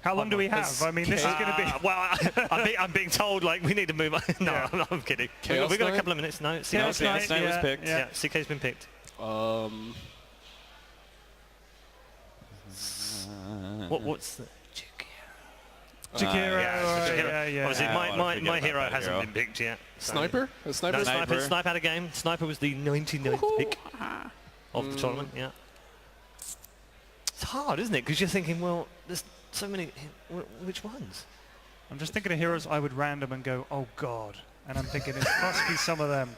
How long do we have? I mean, this is going to be... Well, I'm being told, like, we need to move on. No, Yeah. I'm kidding. Chaos We've got a Knight? couple of minutes. No, Chaos Knight, Knight was picked. Yeah, CK's been picked. What's the... Jakiro. Yeah. Obviously, my hero that hasn't hero. been picked yet. So. Sniper? A sniper? No, Sniper had a game. Sniper was the 99th pick of the tournament, yeah. It's hard, isn't it? Because you're thinking, well, there's so many... Which ones? I'm just thinking of heroes I would random and go, oh God. And I'm thinking there must be some of them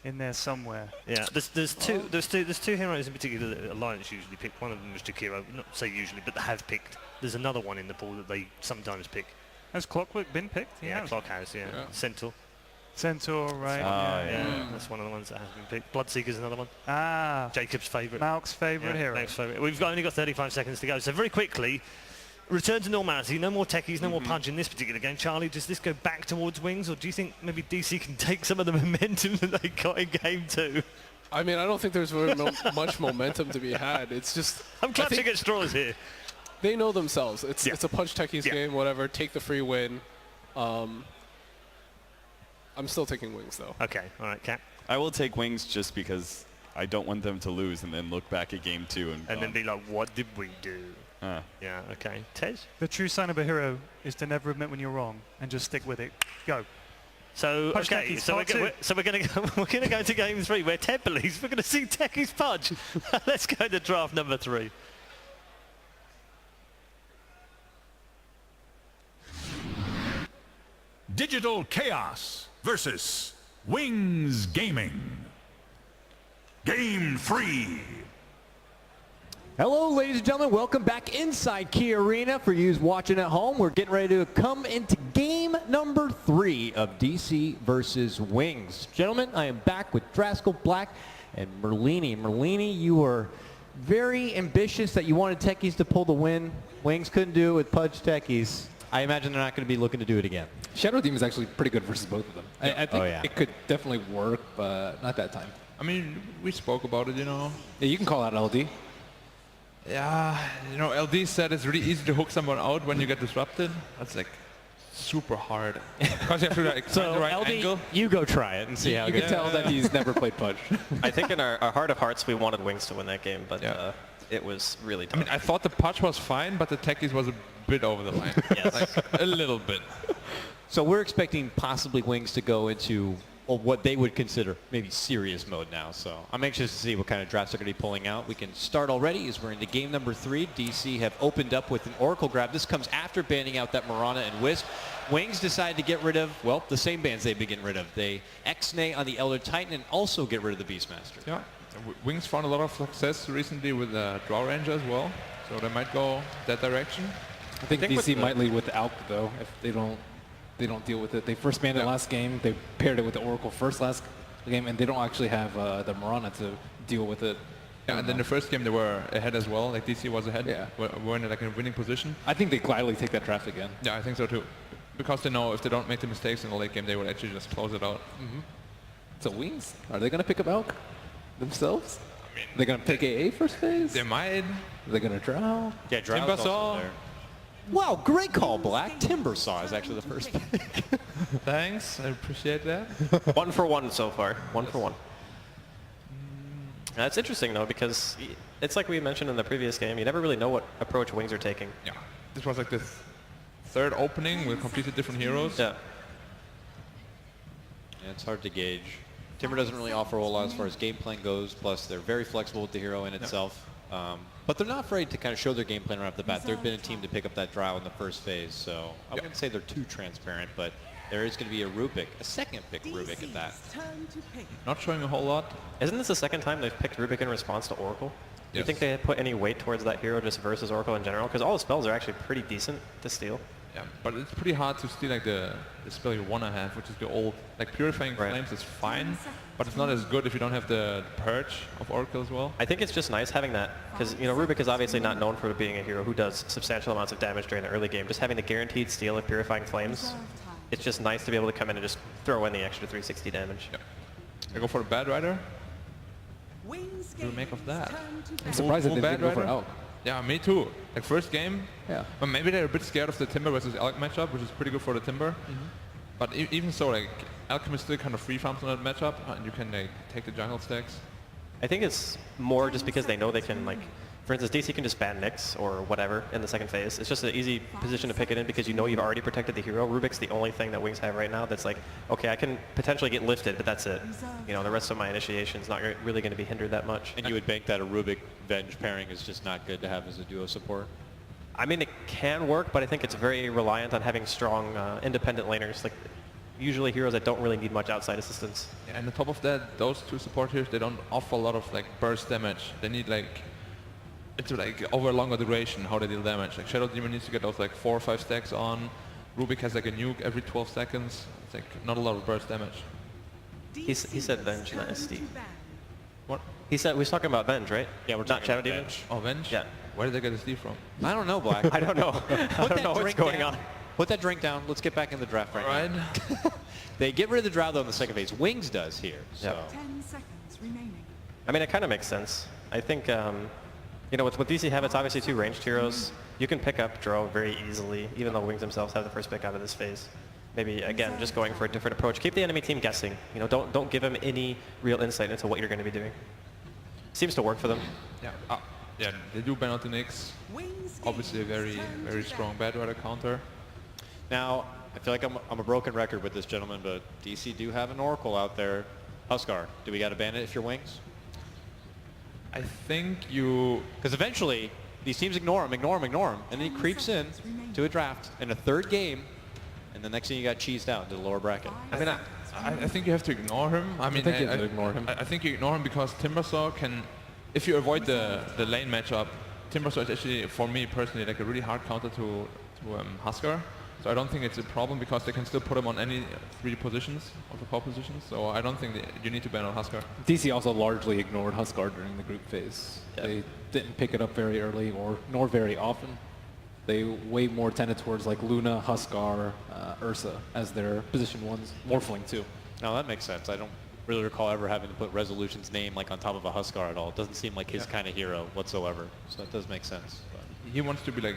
in there somewhere. Yeah, there's two heroes in particular that Alliance usually pick. One of them was Jakiro, not say usually, but they have picked. There's another one in the pool that they sometimes pick. Has Clockwork been picked? Yeah, Clock has, yeah. Centaur. Centaur, right. Yeah, that's one of the ones that has been picked. Bloodseeker's another one. Ah. Jacob's favourite. Malk's favourite hero. Malk's favourite. We've only got 35 seconds to go, so very quickly, return to normality. No more techies, no more punch in this particular game. Charlie, does this go back towards Wings, or do you think maybe DC can take some of the momentum that they got in game 2? I mean, I don't think there's very much momentum to be had. It's just... I'm clutching at straws here. They know themselves. It's a punch techies game, whatever. Take the free win. I'm still taking Wings, though. Okay, all right, Cap. I will take Wings just because I don't want them to lose and then look back at game 2 and then be like, what did we do? Yeah, okay. Tej? The true sign of a hero is to never admit when you're wrong and just stick with it. Go. So Punch okay, techies, so we're going to go to game 3 where Ted believes we're going to see techies punch. Let's go to draft number 3. Digital Chaos versus Wings Gaming. Game 3. Hello, ladies and gentlemen. Welcome back inside Key Arena. For you watching at home, we're getting ready to come into game number 3 of DC versus Wings. Gentlemen, I am back with Draskell Black and Merlini. Merlini, you were very ambitious that you wanted techies to pull the win. Wings couldn't do it with Pudge techies. I imagine they're not going to be looking to do it again. Shadow Demon is actually pretty good versus both of them. I think yeah. it could definitely work, but not that time. I mean, we spoke about it, you know. Yeah, you can call out LD. Yeah, you know, LD said it's really easy to hook someone out when you get disrupted. That's like super hard. Because you have to like, find the right LD, angle. you go try it and see how it You goes. can tell that he's never played Pudge. I think in our heart of hearts we wanted Wings to win that game, but it was really tough. I mean, I thought the punch was fine, but the techies was a bit over the line. Yes. Like, a little bit. So we're expecting possibly Wings to go into what they would consider maybe serious mode now. So I'm anxious to see what kind of drafts they're going to be pulling out. We can start already as we're into game number 3. DC have opened up with an Oracle grab. This comes after banning out that Mirana and Wisp. Wings decided to get rid of, well, the same bans they've been getting rid of. They X-Nay on the Elder Titan and also get rid of the Beastmaster. Yeah. Wings found a lot of success recently with Draw Ranger as well. So they might go that direction. I think DC might lead with the Alk, though, if they don't deal with it. They first banned it last game. They paired it with the Oracle last game, and they don't actually have the Mirana to deal with it. Yeah, and then the first game they were ahead as well. Like DC was ahead. Yeah. Were in like a winning position. I think they gladly take that draft again. Yeah, I think so too. Because they know if they don't make the mistakes in the late game, they will actually just close it out. So Wings, are they going to pick up Alk themselves? I mean, they're going to pick AA first phase? They might. They're going to draw? Yeah, Drow's also there. Wow, great call, Black. Timbersaw is actually the first pick. Thanks, I appreciate that. 1 for 1 so far. 1 for 1. That's interesting, though, because it's like we mentioned in the previous game. You never really know what approach Wings are taking. Yeah. This was like the third opening with completely different heroes. Yeah. Yeah, it's hard to gauge. Timber doesn't really offer a whole lot as far as game plan goes, plus they're very flexible with the hero in itself. But they're not afraid to kind of show their game plan right off the bat. They've been a team to pick up that Drow in the first phase, so I wouldn't say they're too transparent, but there is going to be a Rubik, a second pick Rubik at that. Not showing a whole lot. Isn't this the second time they've picked Rubik in response to Oracle? Do you think they put any weight towards that hero just versus Oracle in general? Because all the spells are actually pretty decent to steal. Yeah, but it's pretty hard to steal like the spell you want to have, which is the old, like Purifying Flames is fine, but it's not as good if you don't have the Purge of Oracle as well. I think it's just nice having that, because you know Rubik is obviously not known for being a hero who does substantial amounts of damage during the early game. Just having the guaranteed steal of Purifying Flames, it's just nice to be able to come in and just throw in the extra 360 damage. Yeah. I go for the Bad Rider. What do you make of that? I'm surprised that they didn't go for Alk. Yeah, me too. Like first game, Yeah. well, maybe they're a bit scared of the Timber versus Alch matchup, which is pretty good for the Timber. But even so, like Alchemist still kind of free farms on that matchup, and you can like take the jungle stacks. I think it's more just because they know they can, like, for instance, DC can just ban Nyx or whatever in the second phase. It's just an easy position to pick it in because you know you've already protected the hero. Rubik's the only thing that Wings have right now that's like, okay, I can potentially get lifted, but that's it. You know, the rest of my initiation's not really going to be hindered that much. And you would bank that a Rubik Venge pairing is just not good to have as a duo support? I mean, it can work, but I think it's very reliant on having strong independent laners. Like, usually heroes that don't really need much outside assistance. Yeah, and on top of that, those two support heroes, they don't offer a lot of like burst damage. They need like it's like over a longer duration how they deal damage. Like Shadow Demon needs to get those like 4 or 5 stacks on. Rubik has like a nuke every 12 seconds. It's like not a lot of burst damage. He said Venge, not SD. What? He said we was talking about Venge, right? Yeah, we're not talking Shadow about Demon. Venge. Oh, Venge? Yeah. Where did they get SD from? I don't know, Black. I don't know. I don't know what's going on. Put that drink down. Let's get back in the draft right Right. now. They get rid of the Drow though in the second phase. Wings does here. So. Yep. 10 seconds remaining. I mean, it kind of makes sense. I think, you know, with DC have, it's obviously 2 ranged heroes. You can pick up Drow very easily, even though Wings themselves have the first pick out of this phase. Maybe, again, just going for a different approach. Keep the enemy team guessing. You know, don't give them any real insight into what you're going to be doing. Seems to work for them. Yeah. Yeah, they do ban out the Nyx. Obviously a very strong bad rider counter. Now, I feel like I'm a broken record with this gentleman, but DC do have an Oracle out there. Huskar, do we got to ban it if you're Wings? I think you... Because eventually, these teams ignore him, and then he creeps in to a draft in a third game, and the next thing you got cheesed out into the lower bracket. I mean, I think you have to ignore him. I mean, think you have to ignore him. I think you ignore him because Timbersaw can... If you avoid the lane matchup, Timbersaw is actually, for me personally, like a really hard counter to Huskar. So I don't think it's a problem because they can still put him on any 3 positions of the core positions. So I don't think that you need to ban on Huskar. DC also largely ignored Huskar during the group phase. Yeah. They didn't pick it up very early nor very often. They way more tended towards like Luna, Huskar, Ursa as their position 1s, Morphling too. No, that makes sense. I don't really recall ever having to put Resolution's name like on top of a Huskar at all. It doesn't seem like his kind of hero whatsoever. So that does make sense. But. He wants to be like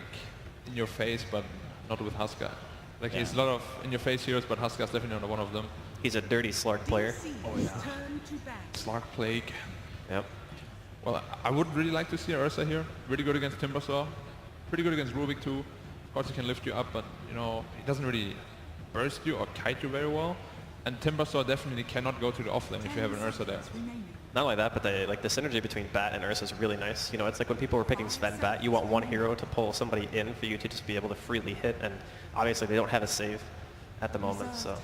in your face, but not with Huskar. Like he's a lot of in your face heroes, but Huskar's definitely not one of them. He's a dirty Slark player. Oh, yeah. Slark Plague. Yep. Well, I would really like to see Ursa here. Really good against Timbersaw. Pretty good against Rubik too. Of course he can lift you up, but you know, he doesn't really burst you or kite you very well. And Timbersaw definitely cannot go to the off lane if you have an Ursa there. Not only that, but the synergy between Bat and Ursa is really nice. You know, it's like when people were picking Sven Bat, you want one hero to pull somebody in for you to just be able to freely hit, and obviously they don't have a save at the moment, so.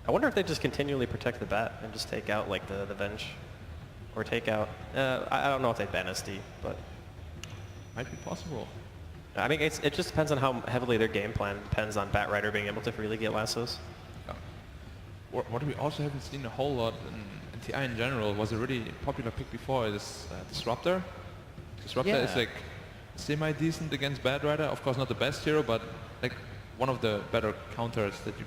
I wonder if they just continually protect the Bat and just take out like the Venge. Or take out, I don't know if they ban SD, but. Might be possible. I mean, it just depends on how heavily their game plan depends on Bat Rider being able to freely get lassos. Yeah. What we also haven't seen a whole lot in TI in general was a really popular pick before is Disruptor. Disruptor is like semi-decent against Bad Rider. Of course not the best hero, but like one of the better counters that you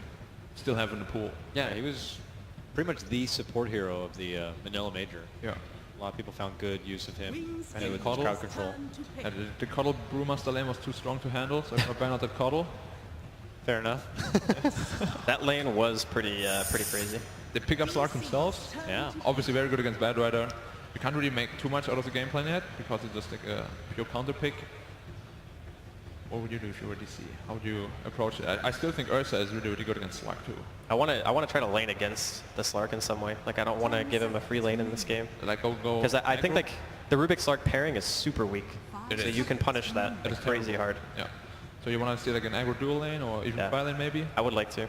still have in the pool. Yeah, he was pretty much the support hero of the Manila Major. Yeah. A lot of people found good use of him. And with his Coddle. crowd control. And the Coddle Brewmaster lane was too strong to handle, so I banned out that Coddle. Fair enough. That lane was pretty crazy. They pick up Slark themselves. Yeah. Obviously very good against Bad Rider. You can't really make too much out of the game plan yet because it's just like a pure counter pick. What would you do if you were DC? How would you approach it? I still think Ursa is really, really good against Slark too. I want to try to lane against the Slark in some way. Like I don't want to give him a free lane in this game. Like go. Because I think like the Rubik Slark pairing is super weak. It so is. you can punish that It like is crazy terrible. hard. Yeah. So you want to see like an aggro dual lane or even Yeah. bi lane maybe? I would like to.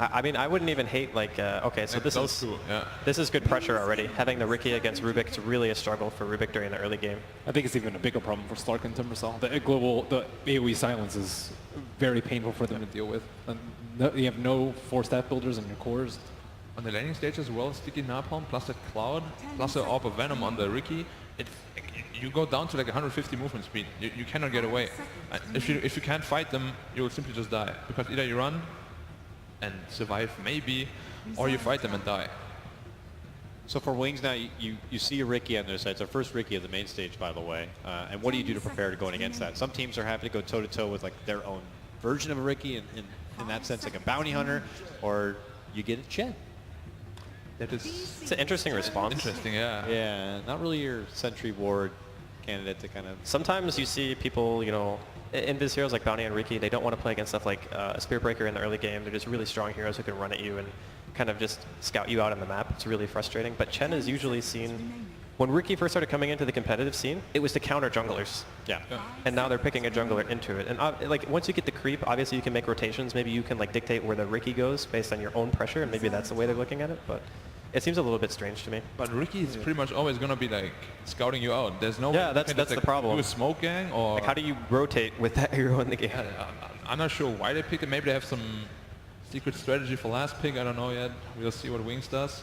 I mean, I wouldn't even hate like, okay, so Like this those is two, yeah. this is good pressure already. Having the Riki against Rubik is really a struggle for Rubik during the early game. I think it's even a bigger problem for Slark and Timbersaw. The AoE silence is very painful for them to deal with. And you have no 4-stat builders in your cores. On the laning stage as well, Sticky Napalm plus that Cloud, plus the Orb of Venom on the Riki, you go down to like 150 movement speed. You cannot get away. If you can't fight them, you will simply just die. Because either you run and survive maybe, or you fight them and die. So for Wings now, you see a Ricky on their side. It's our first Ricky of the main stage, by the way. And what do you do to prepare to going against that? Some teams are happy to go toe-to-toe with like their own version of a Ricky, in that sense, like a bounty hunter, or you get a Chen. That is It's an interesting response. interesting, yeah. Yeah, not really your Sentry Ward candidate to kind of... Sometimes you see people, you know, in Viz heroes like Bounty and Riki, they don't want to play against stuff like a Spear Breaker in the early game. They're just really strong heroes who can run at you and kind of just scout you out on the map. It's really frustrating. But Chen is usually seen... When Riki first started coming into the competitive scene, it was to counter junglers. Yeah. And now they're picking a jungler into it. And like once you get the creep, obviously you can make rotations. Maybe you can like dictate where the Riki goes based on your own pressure, and maybe that's the way they're looking at it. But it seems a little bit strange to me. But Ricky is pretty much always gonna be like scouting you out. There's no Yeah, that's like, the problem. Do a smoke gang or Like how do you rotate with that hero in the game? I'm not sure why they picked it. Maybe they have some secret strategy for last pick. I don't know yet. We'll see what Wings does.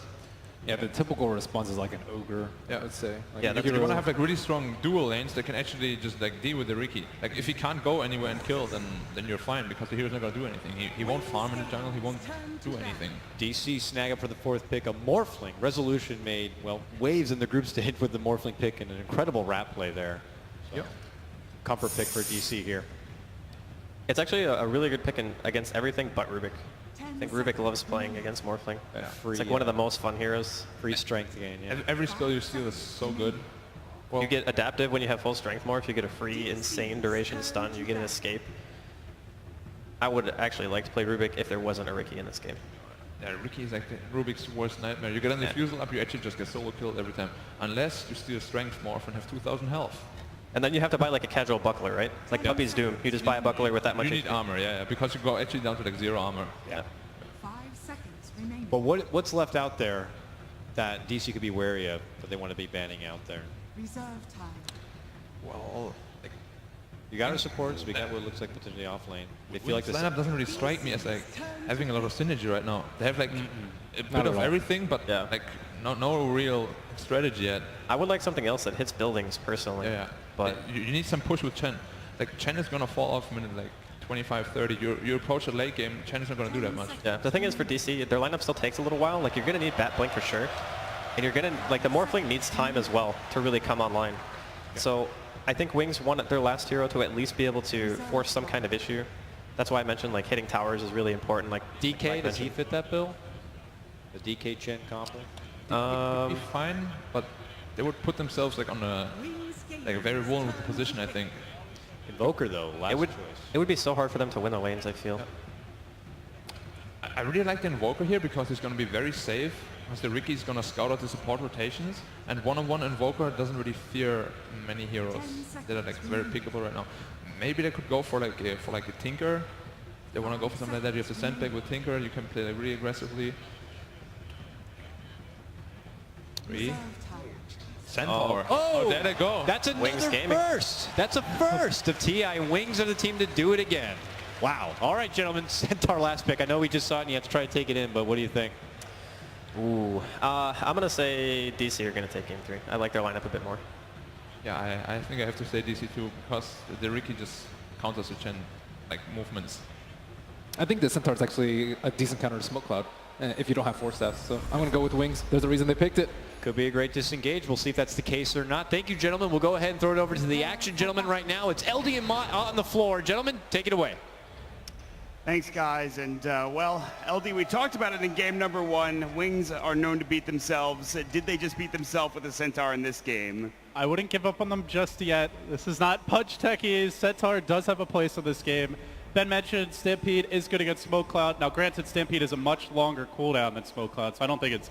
Yeah, the typical response is like an ogre, Yeah. I would say. Like Yeah, a that's- You hero- want to have like really strong dual lanes that can actually just like deal with the Ricky. Like if he can't go anywhere and kill, then you're fine because the hero's not gonna do anything. He won't farm in the jungle. He won't do anything. DC snag up for the 4th pick, a Morphling. Resolution made, well, waves in the group stage with the Morphling pick and an incredible rat play there. So, Yep. comfort pick for DC here. It's actually a really good pick against everything but Rubik. I think Rubik loves playing against Morphling. Free, It's like one of the most fun heroes. free strength gain, yeah. Every spell you steal is so good. Well, You get adaptive when you have full strength morph. You get a free insane duration stun. You get an escape. I would actually like to play Rubik if there wasn't a Riki in this game. yeah, Ricky is like the Rubik's worst nightmare. You get an defusal up, you actually just get solo killed every time. Unless you steal strength morph and have 2,000 health. And then you have to buy like a casual buckler, right? Like Puppy's Doom. You just buy a buckler with that much You need HP. armor, yeah, because you go actually down to like 0 armor. Yeah. 5 seconds remaining. But what's left out there that DC could be wary of, that they want to be banning out there? Reserve time. Well, like, You got our supports, we got what looks like potentially off lane. They feel like this this... lineup doesn't really strike me as like having a lot of synergy right now. They have like a bit at of all. everything, but Yeah. like no real strategy yet. I would like something else that hits buildings personally. Yeah, But you need some push with Chen. Like Chen is gonna fall off minute like 25, 30. You approach a late game, Chen is not gonna do that much. yeah, the thing is for DC, their lineup still takes a little while. Like you're gonna need Bat Blink for sure, and you're gonna like the Morphling needs time as well to really come online. So I think Wings want their last hero to at least be able to force some kind of issue. That's why I mentioned like hitting towers is really important. Like DK, Mike does he mentioned. fit that bill? The DK Chen combo? It'd be fine, but they would put themselves like on a very vulnerable position, I think. Invoker though, last It would choice. it would be so hard for them to win the lanes. I feel. I really like the Invoker here because he's going to be very safe. Because the Ricky's going to scout out the support rotations, and one-on-one Invoker doesn't really fear many heroes that are like very pickable right now. Maybe they could go for like a Tinker. They want to go for something like that. You have the sandbag with Tinker. You can play like really aggressively. 3. Centaur. Oh, there they go. That's Wings another Gaming. first. That's a first of TI. Wings are the team to do it again. Wow. All right, gentlemen. Centaur last pick. I know we just saw it and you have to try to take it in, but what do you think? Ooh, I'm gonna say DC are gonna take game 3. I like their lineup a bit more. Yeah, I think I have to say DC too because the Ricky just counters the Chen like movements. I think the Centaur is actually a decent counter to Smoke Cloud if you don't have Force Staff. So I'm going to go with Wings. There's a reason they picked it. Could be a great disengage. We'll see if that's the case or not. Thank you, gentlemen. We'll go ahead and throw it over to the action gentlemen right now. It's LD and Mott on the floor. Gentlemen, take it away. Thanks, guys. And, well, LD, we talked about it in game number 1. Wings are known to beat themselves. Did they just beat themselves with a Centaur in this game? I wouldn't give up on them just yet. This is not Punch Techies. Centaur does have a place in this game. Ben mentioned Stampede is good against Smoke Cloud. Now, granted, Stampede is a much longer cooldown than Smoke Cloud, so I don't think it's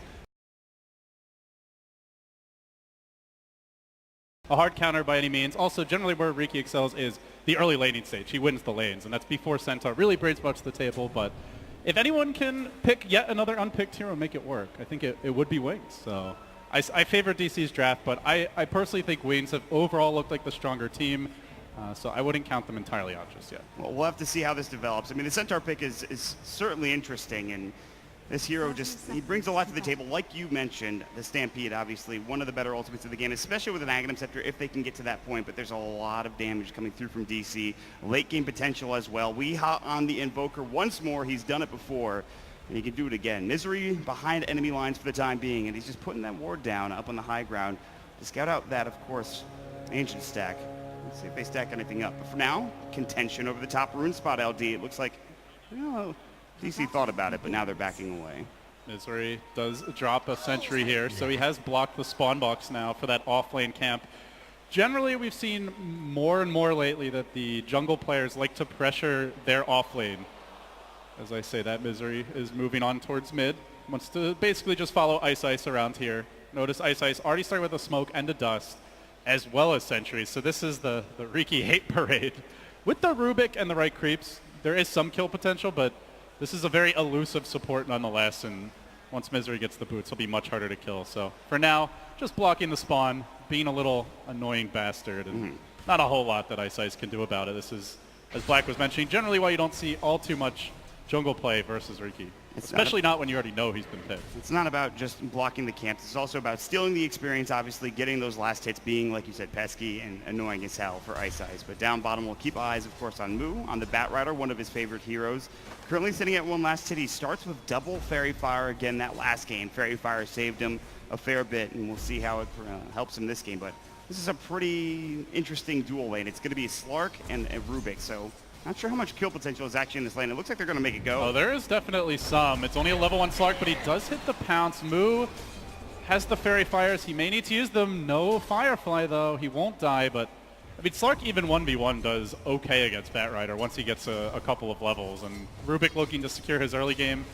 a hard counter by any means. Also, generally where Riki excels is the early laning stage. He wins the lanes, and that's before Centaur really brings much to the table. But if anyone can pick yet another unpicked hero and make it work, I think it would be Wings. So I favor DC's draft, but I personally think Wings have overall looked like the stronger team. So I wouldn't count them entirely out just yet. Well, we'll have to see how this develops. I mean, the Centaur pick is certainly interesting, and this hero he brings a lot to the table. Like you mentioned, the Stampede, obviously, one of the better ultimates of the game, especially with an Aghanim Scepter, if they can get to that point, but there's a lot of damage coming through from DC. Late game potential as well. We hot on the Invoker once more. He's done it before. And he can do it again. Misery behind enemy lines for the time being, and he's just putting that ward down up on the high ground to scout out that, of course, ancient stack. Let's see if they stack anything up. But for now, contention over the top rune spot, LD. It looks like, you know, DC thought about it, but now they're backing away. Misery does drop a sentry here, so he has blocked the spawn box now for that off-lane camp. Generally, we've seen more and more lately that the jungle players like to pressure their off-lane. As I say that, Misery is moving on towards mid. Wants to basically just follow Ice around here. Notice Ice already started with a smoke and a dust, as well as sentries. So this is the Riki hate parade. With the Rubik and the right creeps, there is some kill potential, but this is a very elusive support nonetheless, and once Misery gets the boots, he'll be much harder to kill. So for now, just blocking the spawn, being a little annoying bastard, and not a whole lot that Ice can do about it. This is, as Black was mentioning, generally why you don't see all too much jungle play versus Riki. Especially not when you already know he's been picked. It's not about just blocking the camps. It's also about stealing the experience, obviously, getting those last hits, being, like you said, pesky and annoying as hell for Ice. But down bottom, we'll keep eyes, of course, on Moo, on the Bat Rider, one of his favorite heroes. Currently sitting at one last hit. He starts with double Fairy Fire again that last game. Fairy Fire saved him a fair bit, and we'll see how it helps him this game. But this is a pretty interesting dual lane. It's going to be Slark and Rubik, so not sure how much kill potential is actually in this lane. It looks like they're going to make it go. Oh, there is definitely some. It's only a level 1 Slark, but he does hit the pounce. Moo has the Fairy Fires. He may need to use them. No Firefly, though. He won't die, but I mean, Slark even 1v1 does okay against Bat Rider once he gets a couple of levels. And Rubik looking to secure his early game.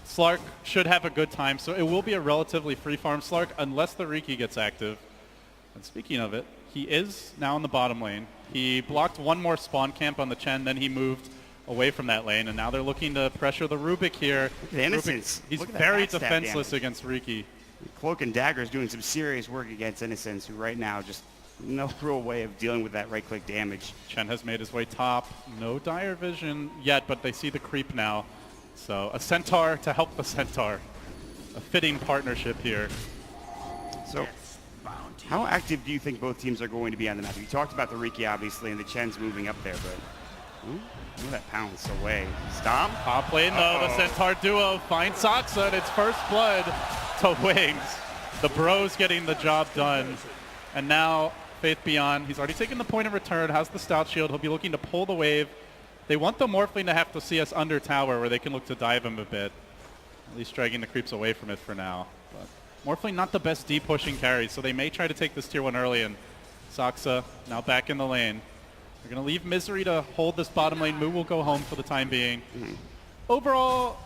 Slark should have a good time, so it will be a relatively free farm Slark unless the Riki gets active. And speaking of it, he is now in the bottom lane. He blocked one more spawn camp on the Chen, then he moved away from that lane, and now they're looking to pressure the Rubik here. Look at Innocence. He's Look at very that backstab defenseless damage. against Riki. Cloak and Dagger is doing some serious work against Innocence, who right now just no real way of dealing with that right-click damage. Chen has made his way top. No dire vision yet, but they see the creep now. So a Centaur to help the Centaur. A fitting partnership here. So how active do you think both teams are going to be on the map? You talked about the Riki, obviously, and the Chen's moving up there, but look at that pounce away. Stop. Top lane, though, the Centaur duo finds Saksa, and it's first blood to Wings. The bros getting the job done. And now Faith Beyond, he's already taken the point of return, has the Stout Shield. He'll be looking to pull the wave. They want the Morphling to have to see us under tower where they can look to dive him a bit. At least dragging the creeps away from it for now. But Morphling not the best D-pushing carry, so they may try to take this tier 1 early, and Saksa now back in the lane. They're going to leave Misery to hold this bottom lane. Moo will go home for the time being. Overall,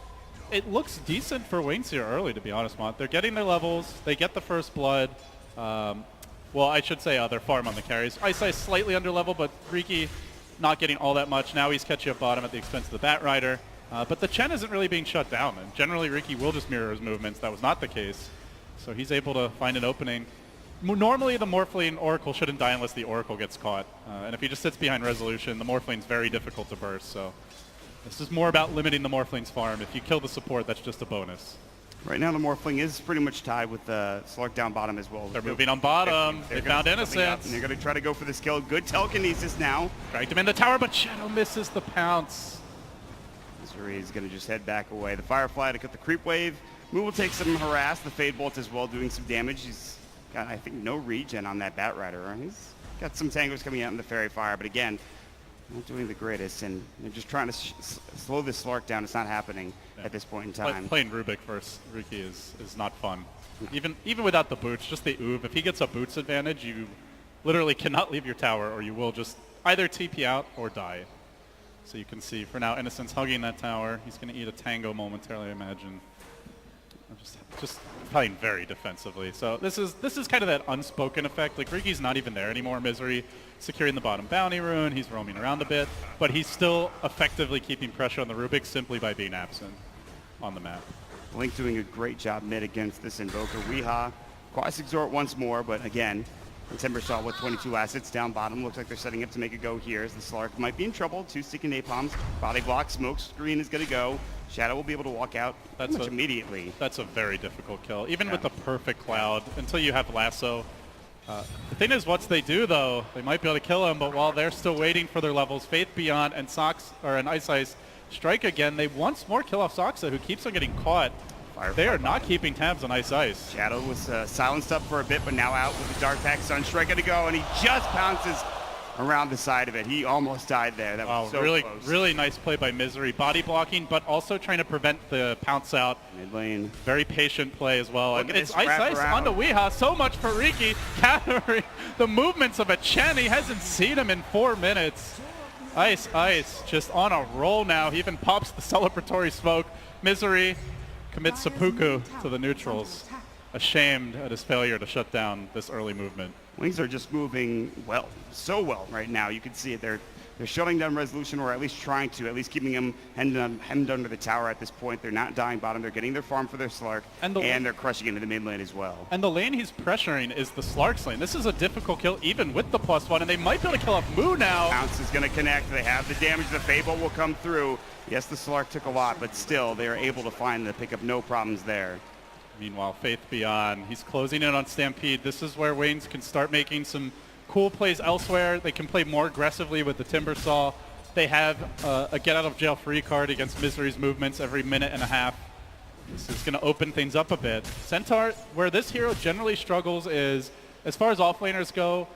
it looks decent for Wings here early, to be honest, Mont. They're getting their levels. They get the first blood. Well, I should say their farm on the carries. Ice slightly under level, but Riki not getting all that much. Now he's catching up bottom at the expense of the Bat Rider. But the Chen isn't really being shut down, and generally Riki will just mirror his movements. That was not the case. So he's able to find an opening. Normally the Morphling Oracle shouldn't die unless the Oracle gets caught. And if he just sits behind Resolution, the Morphling's very difficult to burst. So this is more about limiting the Morphling's farm. If you kill the support, that's just a bonus. Right now the Morphling is pretty much tied with the Slark down bottom as well. They're moving on bottom. They found Innocence. And they're going to try to go for the skill. Good telekinesis now. Dragged him in the tower, but Shadow misses the pounce. Misery is going to just head back away. The Firefly to cut the creep wave. Moo will take some harass. The Fade Bolt as well doing some damage. He's got, I think, no regen on that Bat Rider. He's got some tangos coming out in the Fairy Fire, but again, not doing the greatest, and they're just trying to slow this Slark down. It's not happening at this point in time. Playing Rubik versus Riki is not fun. No. Even without the boots, just the Oob. If he gets a boots advantage, you literally cannot leave your tower, or you will just either TP out or die. So you can see, for now, Innocence hugging that tower. He's going to eat a tango momentarily, I imagine. Just playing very defensively. So this is kind of that unspoken effect. Like, Riki's not even there anymore. Misery securing the bottom bounty rune. He's roaming around a bit, but he's still effectively keeping pressure on the Rubik simply by being absent on the map. Blink doing a great job mid against this Invoker. Weehaw. Quasi Exhort once more, but again, Timbersaw with 22 assets down bottom. Looks like they're setting up to make a go here as the Slark might be in trouble. 2 sticking napalms. Body block, smoke screen is going to go. Shadow will be able to walk out pretty much immediately. That's a very difficult kill, even with the perfect cloud, until you have Lasso. The thing is, once they do, though, they might be able to kill him, but while they're still waiting for their levels, Faith Beyond and Ice strike again. They once more kill off Soxa, who keeps on getting caught. They are not keeping tabs on Ice Ice. Shadow was silenced up for a bit, but now out with the Dark Pack. Sunstrike to go, and he just pounces around the side of it. He almost died there. That was so really, close. really nice play by Misery. Body blocking, but also trying to prevent the pounce out. Mid lane. Very patient play as well. Look And at it's this Ice wrap Ice around. onto Weeha. So much for Riki countering the movements of a Chen. He hasn't seen him in 4 minutes. Ice Ice just on a roll now. He even pops the celebratory smoke. Misery commits seppuku to the neutrals. Ashamed at his failure to shut down this early movement. Wings are just moving well, so well right now. You can see it. They're shutting down Resolution, or at least trying to, at least keeping them hemmed under the tower at this point. They're not dying bottom. They're getting their farm for their Slark, and they're crushing into the mid lane as well. And the lane he's pressuring is the Slark's lane. This is a difficult kill, even with the +1, and they might be able to kill off Moo now. Bounce is going to connect. They have the damage. The Fable will come through. Yes, the Slark took a lot, but still, they are able to find the pickup. No problems there. Meanwhile, Faith Beyond, he's closing in on Stampede. This is where Waynes can start making some cool plays elsewhere. They can play more aggressively with the Timbersaw. They have a get-out-of-jail-free card against Misery's movements every minute and a half. This is going to open things up a bit. Centaur, where this hero generally struggles is, as far as offlaners go,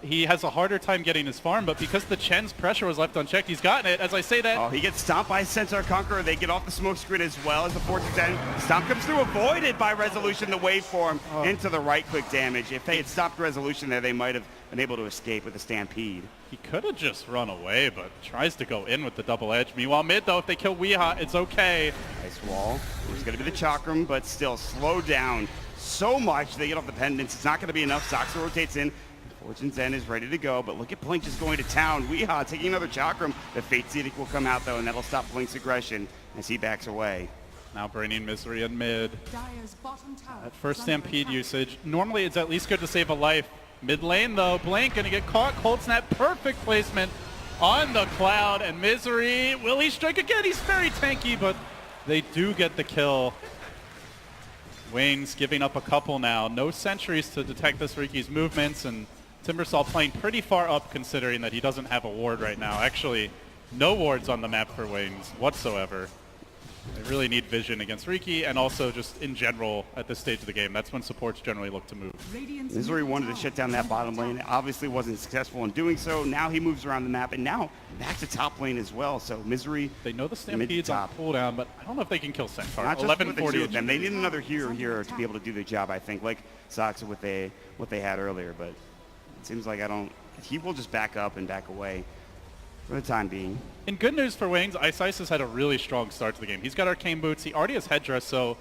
he has a harder time getting his farm, but because the Chen's pressure was left unchecked, he's gotten it. As I say that... Oh, he gets stomped by Centaur Conqueror. They get off the smoke screen as well as the Fortune's End. Stomp comes through, avoided by Resolution, the waveform, into the right-click damage. If they had stopped Resolution there, they might have been able to escape with a Stampede. He could have just run away, but tries to go in with the double edge. Meanwhile, mid, though, if they kill Weeha, it's okay. Nice wall. There's going to be the Chakram, but still slowed down so much. They get off the pendants. It's not going to be enough. Soxa rotates in. Fortune's End is ready to go, but look at Blink just going to town. Weeha taking another Chakram. The Fate Edict will come out, though, and that'll stop Blink's aggression as he backs away. Now bringing Misery in mid. Dire's bottom tower At first is under Stampede attack. usage. Normally it's at least good to save a life. Mid lane, though, Blink gonna get caught. Cold Snap, perfect placement on the Cloud, and Misery, will he strike again? He's very tanky, but they do get the kill. Wayne's giving up a couple now. No sentries to detect this Riki's movements, and Timbersaw playing pretty far up considering that he doesn't have a ward right now. Actually, no wards on the map for Waynes whatsoever. They really need vision against Riki, and also just in general at this stage of the game. That's when supports generally look to move. Misery wanted to shut down that bottom lane. Obviously wasn't successful in doing so. Now he moves around the map, and now back to top lane as well. So Misery, they know the Stampede's on cooldown, but I don't know if they can kill Centaur. Not just with the 1140 two of them. They need another hero here to be able to do their job, I think, like Soxa with what they had earlier. But it seems like he will just back up and back away for the time being. In good news for Waynes, Ice Ice has had a really strong start to the game. He's got Arcane Boots. He already has Headdress, so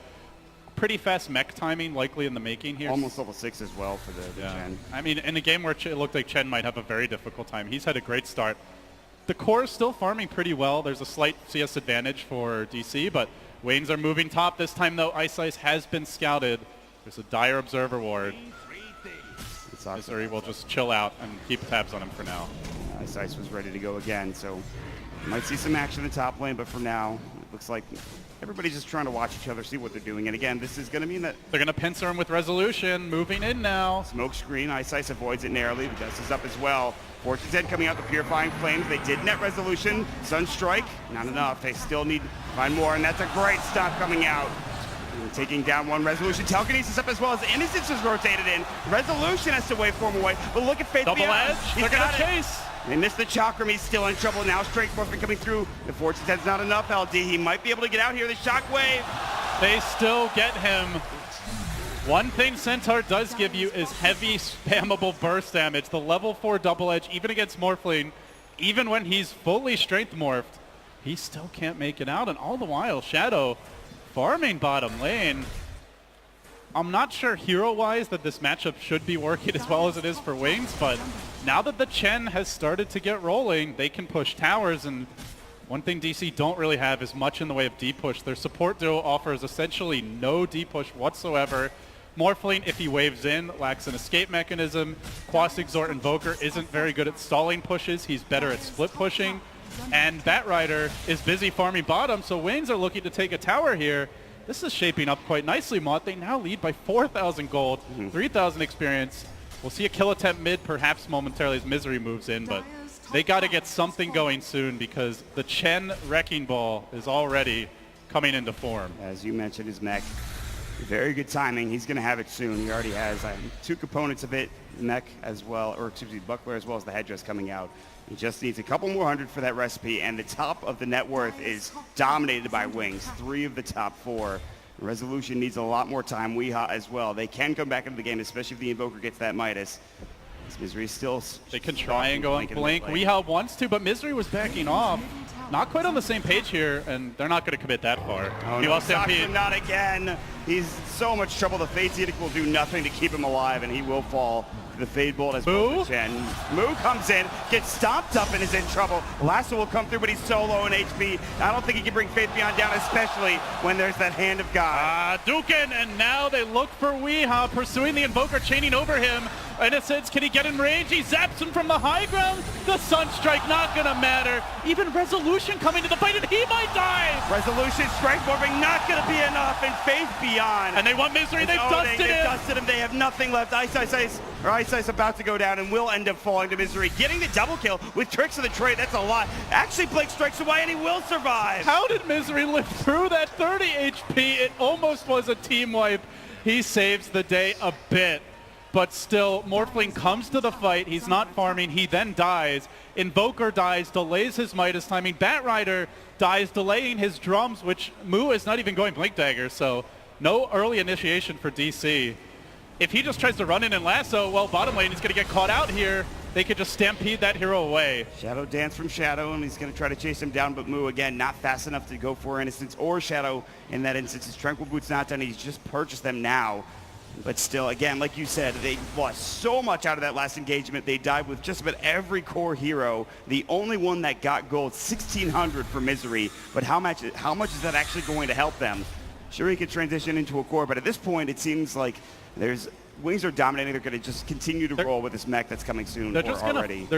pretty fast mech timing likely in the making here. Almost level 6 as well for the Chen. I mean, in a game where it looked like Chen might have a very difficult time, he's had a great start. The core is still farming pretty well. There's a slight CS advantage for DC, but Waynes are moving top. This time, though, Ice Ice has been scouted. There's a dire Observer ward. Missouri will just chill out and keep tabs on him for now. Ice Ice was ready to go again, so you might see some action in the top lane, but for now, it looks like everybody's just trying to watch each other, see what they're doing. And again, this is going to mean that they're going to pincer him with Resolution, moving in now. Smoke screen, Ice Ice avoids it narrowly. The dust is up as well. Fortune's End coming out, the Purifying Flames. They did net Resolution. Sunstrike, not enough. They still need to find more, and that's a great stop coming out. And taking down one Resolution. Telekinesis up as well as Innocence is rotated in. Resolution has to waveform away, but look at Faith Double Beyond. edge, He's they're got going to it. chase. They missed the Chakram. He's still in trouble now. Strength Morphin coming through. The Fortune's End's not enough, LD. He might be able to get out here. The Shockwave. They still get him. One thing Centaur does give you is heavy spammable burst damage. The level 4 double edge, even against Morphling, even when he's fully strength morphed, he still can't make it out. And all the while, Shadow farming bottom lane. I'm not sure hero-wise that this matchup should be working as well as it is for Wings, but now that the Chen has started to get rolling, they can push towers, and one thing DC don't really have is much in the way of deep push. Their support duo offers essentially no deep push whatsoever. Morphling, if he waves in, lacks an escape mechanism. Quas Exort Invoker isn't very good at stalling pushes. He's better at split pushing. And Batrider is busy farming bottom, so Wings are looking to take a tower here. This is shaping up quite nicely, Mott. They now lead by 4,000 gold, 3,000 experience. We'll see a kill attempt mid, perhaps momentarily as Misery moves in, but they got to get something going soon because the Chen Wrecking Ball is already coming into form. As you mentioned, his mech, very good timing. He's going to have it soon. He already has 2 components of it, mech as well, or excuse me, buckler as well as the headdress coming out. He just needs a couple more hundred for that recipe, and the top of the net worth is dominated by Wings, 3 of the top 4. Resolution needs a lot more time. Weehaw as well. They can come back into the game, especially if the Invoker gets that Midas. Misery still... They can try and go on Blink. Weehaw wants to, but Misery was backing off. Not quite on the same page here, and they're not going to commit that far. Oh, he no, lost MP. not again. He's so much trouble. The Fate's Edict will do nothing to keep him alive, and he will fall to the Fade Bolt as well as Chen. Moo comes in, gets stomped up, and is in trouble. Lasso will come through, but he's so low in HP. I don't think he can bring Faith Beyond down, especially when there's that Hand of God. Dukin, and now they look for Weehaw, pursuing the Invoker, chaining over him. In a sense, can he get in range? He zaps him from the high ground. The Sunstrike not gonna matter. Even Resolution coming to the fight, and he might die. Resolution, Strike Warping, not gonna be enough, and Faith Beyond. And they want Misery, they've dusted him. They've dusted him, they have nothing left. Ice about to go down and will end up falling to Misery. Getting the double kill with Tricks of the Trade, that's a lot. Actually, Blink strikes away and he will survive. How did Misery live through that 30 HP? It almost was a team wipe. He saves the day a bit. But still, Morphling comes to the fight. He's not farming. He then dies. Invoker dies, delays his Midas timing. Batrider dies, delaying his drums, which Moo is not even going Blink Dagger, so no early initiation for DC. If he just tries to run in and lasso, well, bottom lane is going to get caught out here. They could just stampede that hero away. Shadow Dance from Shadow, and he's going to try to chase him down, but Moo, again, not fast enough to go for Innocence or Shadow in that instance. His Tranquil Boot's not done. He's just purchased them now. But still, again, like you said, they lost so much out of that last engagement. They died with just about every core hero. The only one that got gold, 1,600 for Misery. But how much is that actually going to help them? Sure, he could transition into a core, but at this point, it seems like Wings are dominating. They're going to just continue to roll with this mech that's coming soon. They're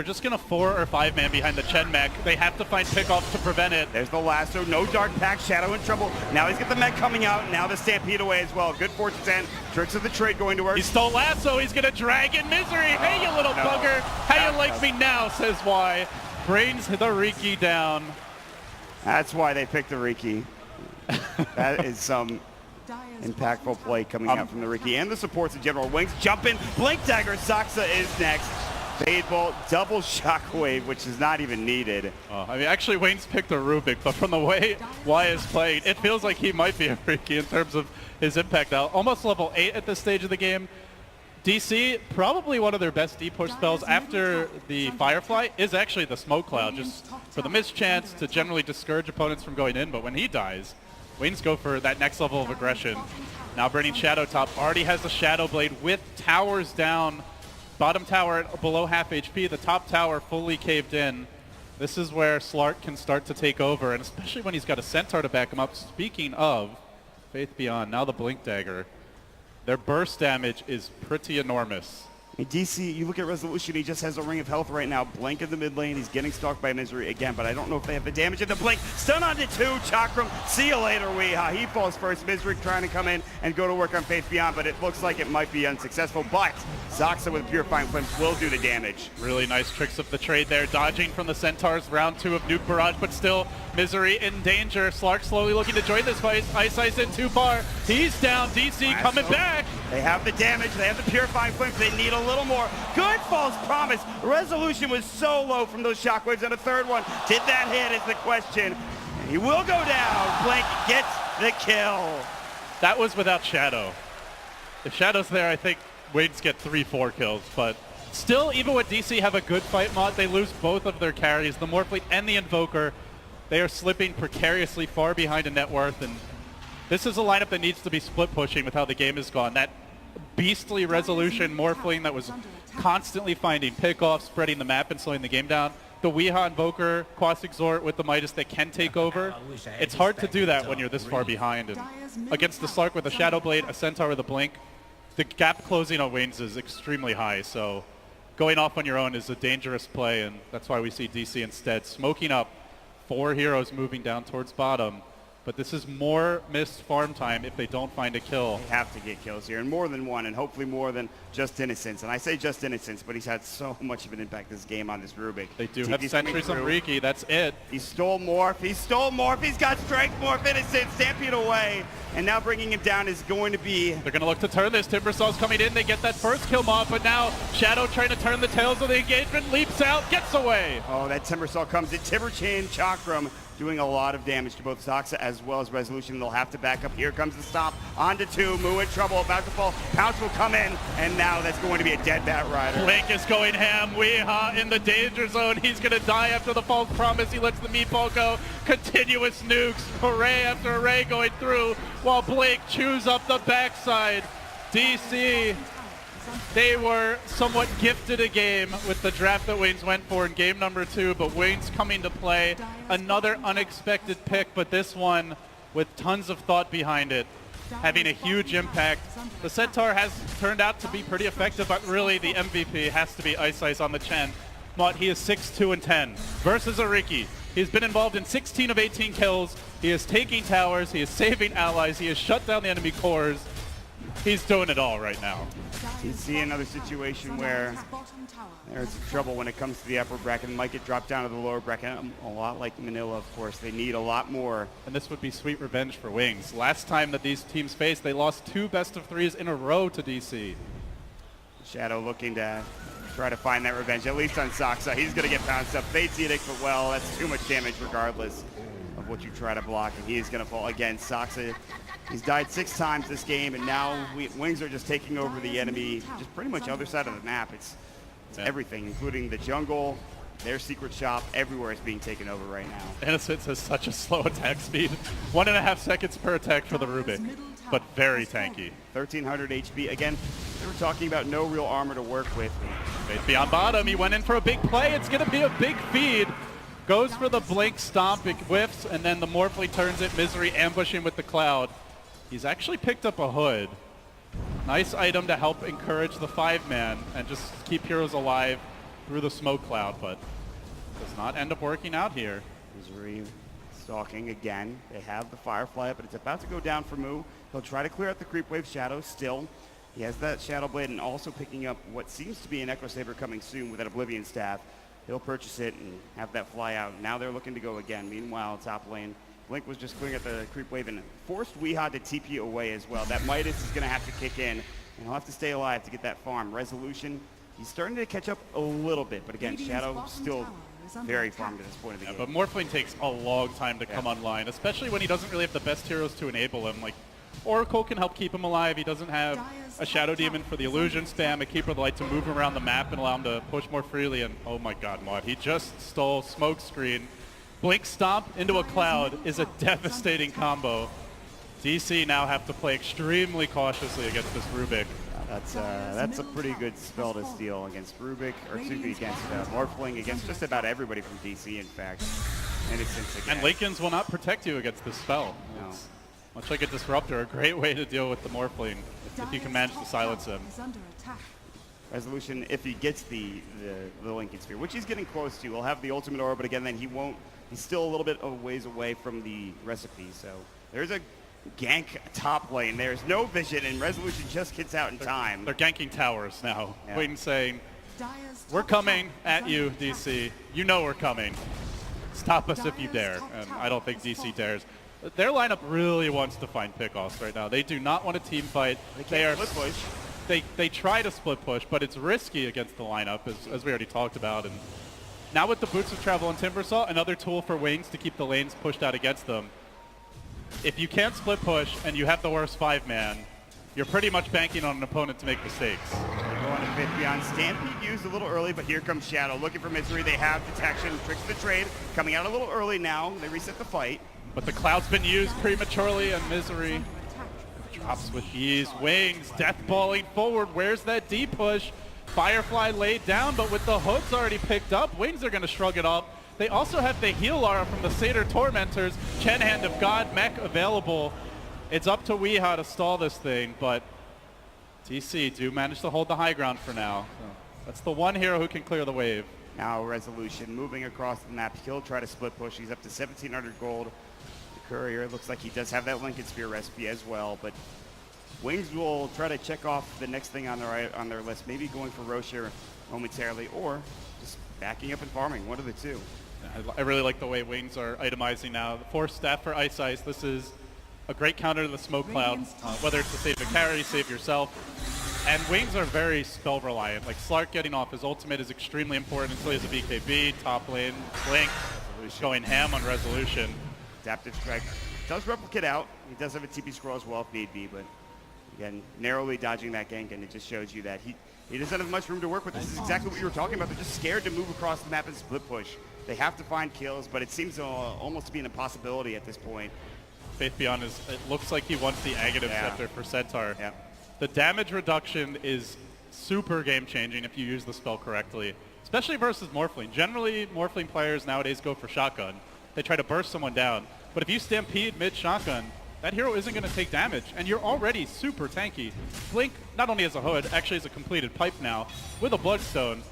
just gonna 4 or 5 man behind the Chen mech. They have to find pickoffs to prevent it. There's the lasso, no dark pack, Shadow in trouble. Now he's got the mech coming out, and now the Stampede away as well. Good fortune 10. Tricks of the Trade going to work. He stole lasso. He's gonna drag in Misery. Hey, you little bugger. How you like me now, says why. Brings the Riki down. That's why they picked the Riki. That is some impactful play coming out from the Riki and the supports in general. Wings jumping, Blink Dagger, Saxa is next. Fade Bolt, double Shockwave, which is not even needed. I mean, actually, Wings picked a Rubik, but from the way Y is playing, it feels like he might be a Riki in terms of his impact out. Almost level 8 at this stage of the game. DC, probably one of their best D-push spells after the Firefly is actually the Smoke Cloud, just for the mischance to generally discourage opponents from going in, but when he dies, Wings go for that next level of aggression. Now Burning Shadow Top already has the Shadow Blade with towers down. Bottom tower below half HP, the top tower fully caved in. This is where Slark can start to take over, and especially when he's got a Centaur to back him up. Speaking of Faith Beyond, now the Blink Dagger. Their burst damage is pretty enormous. In DC, you look at Resolution, he just has a Ring of Health right now. Blink in the mid lane, he's getting stalked by Misery again, but I don't know if they have the damage in the Blink. Stun onto 2, Chakram, see you later, Weehaw. He falls first, Misery trying to come in and go to work on Faith Beyond, but it looks like it might be unsuccessful, but Zoxa with Purifying Flames will do the damage. Really nice Tricks of the Trade there, dodging from the Centaurs, round 2 of Nuke Barrage, but still Misery in danger. Slark slowly looking to join this fight. Ice in too far. He's down. DC coming back. They have the damage. They have the Purifying Flames. They need a little more. Good false promise. Resolution was so low from those shockwaves, and a third one. Did that hit is the question. And he will go down. Blink gets the kill. That was without Shadow. If Shadow's there, I think Wings get 3-4 kills, but still, even with DC have a good fight mod, they lose both of their carries, the Morphling and the Invoker. They are slipping precariously far behind in net worth, and this is a lineup that needs to be split pushing with how the game has gone. That beastly Resolution Morphling that was constantly finding pickoffs, spreading the map and slowing the game down. The Weehaw Invoker, Quas Exhort with the Midas that can take over. It's hard to do that when you're this far behind. And against the Slark with a Shadow Blade, a Centaur with a Blink, the gap closing on Wings is extremely high. So going off on your own is a dangerous play, and that's why we see DC instead smoking up 4 heroes moving down towards bottom. But this is more missed farm time if they don't find a kill. They have to get kills here, and more than one, and hopefully more than just Innocence. And I say just Innocence, but he's had so much of an impact this game on this Rubik. They do TP's have sentries on Riki, that's it. He stole Morph, he's got Strength Morph, Innocence, Stampede away, and now bringing him down is going to be... They're going to look to turn this. Timbersaw's coming in, they get that first kill mob, but now Shadow trying to turn the tails of the engagement, leaps out, gets away. Oh, that Timbersaw comes in, Timberchain, Chakram, doing a lot of damage to both Zoxa as well as Resolution. They'll have to back up. Here comes the stop. On to 2. Moo in trouble. About to fall. Pounce will come in. And now that's going to be a dead Bat Rider. Blink is going ham. Weeha in the danger zone. He's going to die after the false promise. He lets the meatball go. Continuous nukes. Array after array going through while Blake chews up the backside. DC, they were somewhat gifted a game with the draft that Wings went for in game number 2, but Wings coming to play. Another unexpected pick, but this one with tons of thought behind it, having a huge impact. The Centaur has turned out to be pretty effective, but really the MVP has to be Ice Ice on the Chen. Mott, he is 6-2-10 versus Ariki. He's been involved in 16 of 18 kills. He is taking towers, he is saving allies, he has shut down the enemy cores. He's doing it all right now. You see another situation where there's trouble when it comes to the upper bracket and might get dropped down to the lower bracket. A lot like Manila, of course. They need a lot more. And this would be sweet revenge for Wings. Last time that these teams faced, they lost 2 best-of-3s in a row to DC. Shadow looking to try to find that revenge, at least on Zoxa. He's going to get bounced up. Fates Edict, but well, that's too much damage regardless of what you try to block. And he is going to fall again. Zoxa, he's died 6 times this game, and now Wings are just taking over the enemy, just pretty much other side of the map. It's everything, including the jungle, their secret shop, everywhere is being taken over right now. Innocence has such a slow attack speed. 1.5 seconds per attack for the Rubik, but very tanky. 1300 HP. Again, they were talking about no real armor to work with. Beyond bottom, he went in for a big play. It's going to be a big feed. Goes for the blink stomp, it whiffs, and then the Morphly turns it. Misery ambushing with the Cloud. He's actually picked up a hood. Nice item to help encourage the 5-man and just keep heroes alive through the smoke cloud, but does not end up working out here. Misery stalking again. They have the Firefly, but it's about to go down for Moo. He'll try to clear out the creep wave. Shadow still. He has that Shadow Blade and also picking up what seems to be an Echo Saber coming soon with that Oblivion Staff. He'll purchase it and have that fly out. Now they're looking to go again. Meanwhile, top lane, Blink was just clearing at the creep wave and forced Weeha to TP away as well. That Midas is going to have to kick in, and he'll have to stay alive to get that farm. Resolution, he's starting to catch up a little bit, but again, Shadow still very farmed at this point of the game. But Morphling takes a long time to come online, especially when he doesn't really have the best heroes to enable him. Like, Oracle can help keep him alive. He doesn't have a Shadow Demon for the illusion spam, a Keeper of the Light to move him around the map and allow him to push more freely. And oh my god, Mod, he just stole Smoke Screen. Blink Stomp into a Cloud is a devastating combo. DC now have to play extremely cautiously against this Rubik. That's a pretty good spell to steal against Rubik, or excuse me, against Morphling, against just about everybody from DC, in fact. And Lincolns will not protect you against this spell. No. It's much like a Disruptor, a great way to deal with the Morphling if you can manage to silence him. Resolution, if he gets the Lincoln Sphere, which he's getting close to, will have the ultimate aura, but again, then he won't. He's still a little bit of ways away from the recipe, so there's a gank top lane. There's no vision, and Resolution just gets out in time. They're ganking towers now. Yeah. Waiting saying, we're coming at you, DC. You know we're coming. Stop us if you dare. And I don't think DC dares. Their lineup really wants to find pickoffs right now. They do not want a team fight. They can't split push. They try to split push, but it's risky against the lineup, as we already talked about. And now with the Boots of Travel and Timbersaw, another tool for Wings to keep the lanes pushed out against them. If you can't split push and you have the worst 5-man, you're pretty much banking on an opponent to make mistakes. They're going to fit beyond. Stampede used a little early, but here comes Shadow looking for Misery. They have detection, tricks the trade, coming out a little early now. They reset the fight. But the Cloud's been used prematurely, and Misery drops with ease. Wings, deathballing forward. Where's that D push? Firefly laid down, but with the hooks already picked up, Wings are going to shrug it off. They also have the heal aura from the Satyr Tormentors. Chen Hand of God mech available. It's up to Weeha to stall this thing, but TC do manage to hold the high ground for now. So that's the one hero who can clear the wave. Now Resolution moving across the map. He'll try to split push. He's up to 1,700 gold. Courier looks like he does have that Lincoln Spear recipe as well, but Wings will try to check off the next thing on their list, maybe going for Rocher momentarily, or just backing up and farming, one of the two. I really like the way Wings are itemizing now. The force staff for Ice. This is a great counter to the smoke cloud, whether it's to save the carry, save yourself. And Wings are very spell reliant. Like Slark getting off his ultimate is extremely important until he has a BKB, top lane, Blink, going ham on resolution. Adaptive Strike does replicate out. He does have a TP scroll as well if need be, but again, narrowly dodging that gank, and it just shows you that he doesn't have much room to work with. This is exactly what you were talking about. They're just scared to move across the map and split push. They have to find kills, but it seems almost to be an impossibility at this point. Faith Beyond it looks like he wants the Aghanim Scepter for Centaur. Yeah. The damage reduction is super game-changing if you use the spell correctly, especially versus Morphling. Generally, Morphling players nowadays go for shotgun. They try to burst someone down. But if you stampede mid-shotgun, that hero isn't going to take damage, and you're already super tanky. Blink, not only as a hood, actually as a completed pipe now, with a Bloodstone,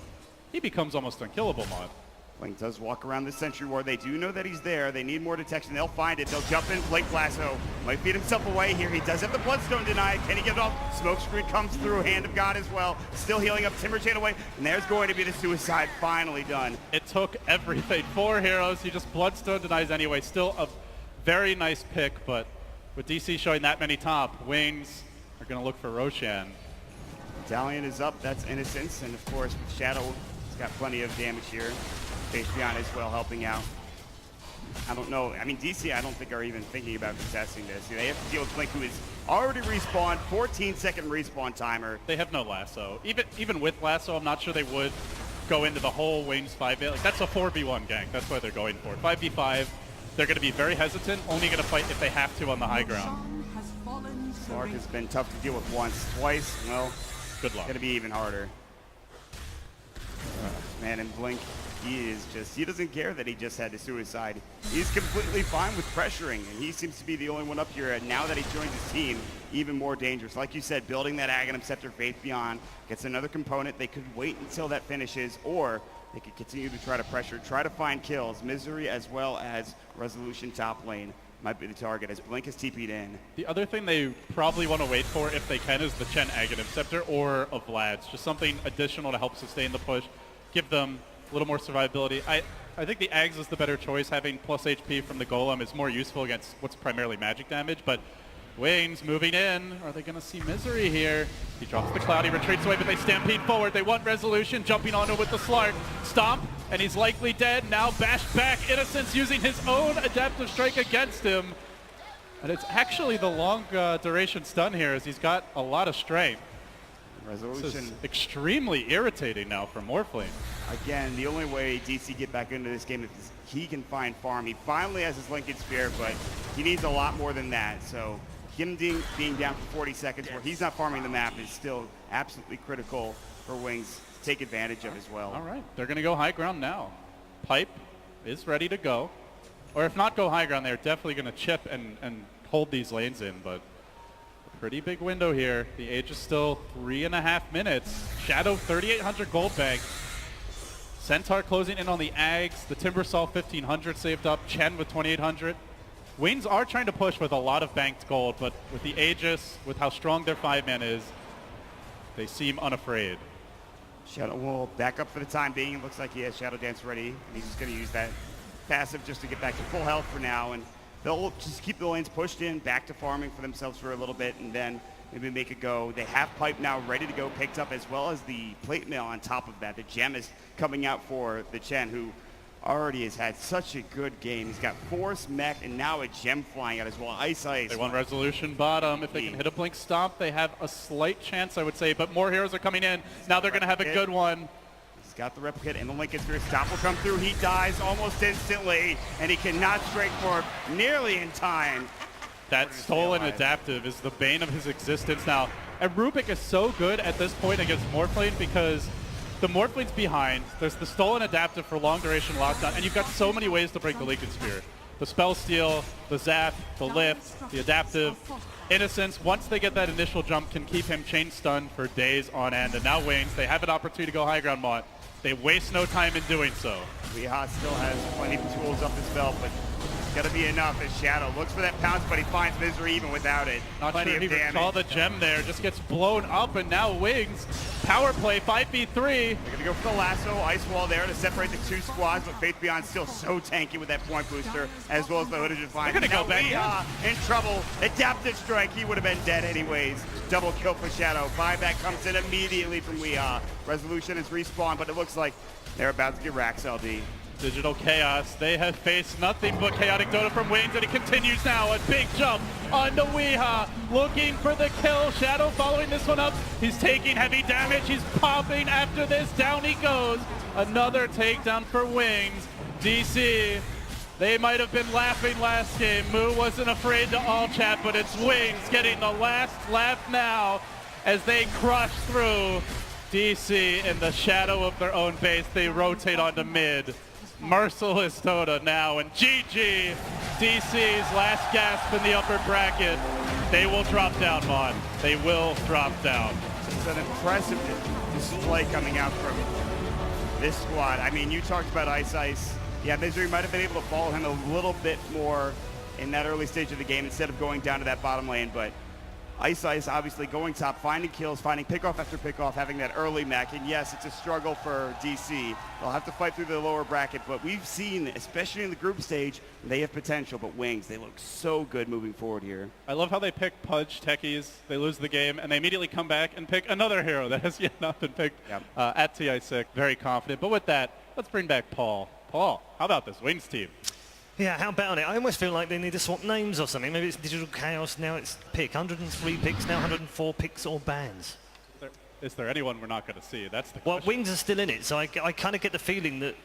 he becomes almost unkillable, Mod. Blink does walk around the Sentry Ward. They do know that he's there. They need more detection. They'll find it. They'll jump in. Blink Lasso might feed himself away here. He does have the Bloodstone denied. Can he get it off? Smoke Screen comes through. Hand of God as well. Still healing up. Timber Chain away. And there's going to be the suicide finally done. It took everything. 4 heroes. He just Bloodstone denies anyway. Still a very nice pick, but with DC showing that many top, Wings are going to look for Roshan. Dalian is up. That's Innocence. And of course, with Shadow, he's got plenty of damage here. Faith Beyond as well helping out. I don't know. I mean, DC, I don't think are even thinking about contesting this. They have to deal with Blink, who is already respawned, 14-second respawn timer. They have no Lasso. Even with Lasso, I'm not sure they would go into the whole Wings 5. Like, that's a 4v1 gank. That's what they're going for. 5v5, they're going to be very hesitant, only going to fight if they have to on the high ground. Slark has been tough to deal with once. Twice, well, good luck. Going to be even harder. Man, and Blink, he doesn't care that he just had a suicide. He's completely fine with pressuring, and he seems to be the only one up here. And now that he joins his team, even more dangerous. Like you said, building that Aghanim Scepter, Faith Beyond, gets another component. They could wait until that finishes, or they could continue to try to pressure, try to find kills. Misery as well as Resolution top lane might be the target as Blink is TP'd in. The other thing they probably want to wait for, if they can, is the Chen Aghanim Scepter or a Vlad's. Just something additional to help sustain the push, give them a little more survivability. I think the Ags is the better choice. Having plus HP from the Golem is more useful against what's primarily magic damage, but Wings moving in. Are they going to see Misery here? He drops the Cloud, he retreats away, but they stampede forward. They want Resolution, jumping onto it with the Slark. Stomp, and he's likely dead. Now bashed back. Innocence using his own Adaptive Strike against him. And it's actually the long duration stun here, as he's got a lot of strength. Resolution. This is extremely irritating now for Morphling. Again, the only way DC get back into this game is he can find farm. He finally has his Lincoln Spear, but he needs a lot more than that. So him being down for 40 seconds where he's not farming the map is still absolutely critical for Wings to take advantage of as well. All right, they're going to go high ground now. Pipe is ready to go. Or if not go high ground, they're definitely going to chip and hold these lanes in, but pretty big window here. The age is still 3.5 minutes. Shadow 3,800 gold bank. Centaur closing in on the Ags. The Timbersaw 1,500 saved up. Chen with 2,800. Wings are trying to push with a lot of banked gold, but with the Aegis, with how strong their 5-man is, they seem unafraid. Shadow will back up for the time being. It looks like he has Shadow Dance ready, and he's just going to use that passive just to get back to full health for now. And they'll just keep the lanes pushed in, back to farming for themselves for a little bit, and then maybe make it go. They have Pipe now ready to go, picked up, as well as the plate mail on top of that. The gem is coming out for the Chen, who already has had such a good game. He's got Force, Mech, and now a gem flying out as well. Ice. They want Resolution bottom. If they can hit a Blink Stomp, they have a slight chance, I would say, but more heroes are coming in. Now they're going to have a good one. He's got the replicate and the Lincoln Spear. Stop will come through. He dies almost instantly, and he cannot strike for nearly in time. That stolen adaptive is the bane of his existence now. And Rubik is so good at this point against Morphling because the Morphling's behind. There's the stolen adaptive for long duration lockdown, and you've got so many ways to break the Lincoln Spear. The spell steal, the zap, the lift, the adaptive. Innocence, once they get that initial jump, can keep him chain stunned for days on end. And now Wings, they have an opportunity to go high ground, Mont. They waste no time in doing so. Weha still has plenty of tools up his belt, but Gonna be enough as Shadow looks for that pounce, but he finds Misery even without it. Not Plenty sure of he even damage. saw the gem there. Just gets blown up, and now Wings. Power play, 5v3. They're gonna go for the lasso, ice wall there to separate the two squads, but Faith Beyond still so tanky with that point booster, as well as the Hooded Defiance. They're gonna go back Weehaw in trouble. Adaptive strike, he would have been dead anyways. Double kill for Shadow. Buyback comes in immediately from Weehaw. Resolution is respawned, but it looks like they're about to get Rax LD. Digital Chaos, they have faced nothing but chaotic Dota from Wings, and it continues now. A big jump onto Weehaw, looking for the kill. Shadow following this one up. He's taking heavy damage. He's popping after this. Down he goes. Another takedown for Wings. DC, they might have been laughing last game. Moo wasn't afraid to all chat, but it's Wings getting the last laugh now as they crush through DC in the shadow of their own base. They rotate onto mid. Merciless Dota now, and GG, DC's last gasp in the upper bracket. They will drop down, Mon. They will drop down. It's an impressive display coming out from this squad. I mean, you talked about Ice. Yeah, Misery might have been able to follow him a little bit more in that early stage of the game instead of going down to that bottom lane, but Ice obviously going top, finding kills, finding pickoff after pickoff, having that early mech. And yes, it's a struggle for DC. They'll have to fight through the lower bracket, but we've seen, especially in the group stage, they have potential. But Wings, they look so good moving forward here. I love how they pick Pudge techies. They lose the game, and they immediately come back and pick another hero that has yet not been picked at TI6. Very confident. But with that, let's bring back Paul. Paul, how about this Wings team? Yeah, how about it? I almost feel like they need to swap names or something. Maybe it's Digital Chaos, now it's pick. 103 picks, now 104 picks or bans. Is there anyone we're not going to see? That's the Well, question. Wings are still in it, so I kind of get the feeling that